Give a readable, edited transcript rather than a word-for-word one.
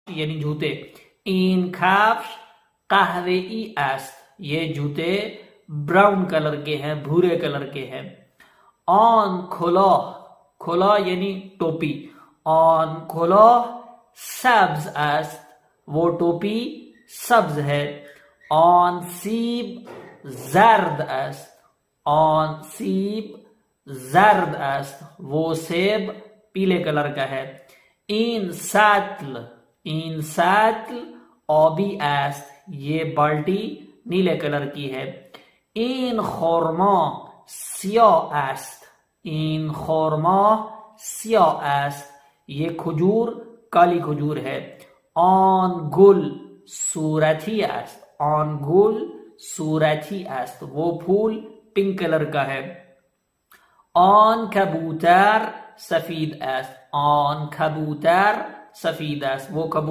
یعنی جوتے. این کفش قهوه‌ای است. یہ جوتے براؤن کلر کے ہیں، بھورے کلر کے ہیں. آن کلاه، کلاه یعنی ٹوپی. آن کلاه سبز است. وہ ٹوپی سبز ہے. آن سیب زرد است. آن سیب زرد است. وہ سیب پیلے کلر کا ہے. این سطل، این سطل آبی است. یہ بالٹی نیلے کلر کی ہے. این خرما سیاه است. این خرما سیاه است. یہ کھجور کالی کھجور ہے. آن گل صورتی است. آن گل صورتی است. وہ پھول پنک کلر کا ہے. آن کبوتر سفید است. آن کبوتر سفید است. وہ کبوتر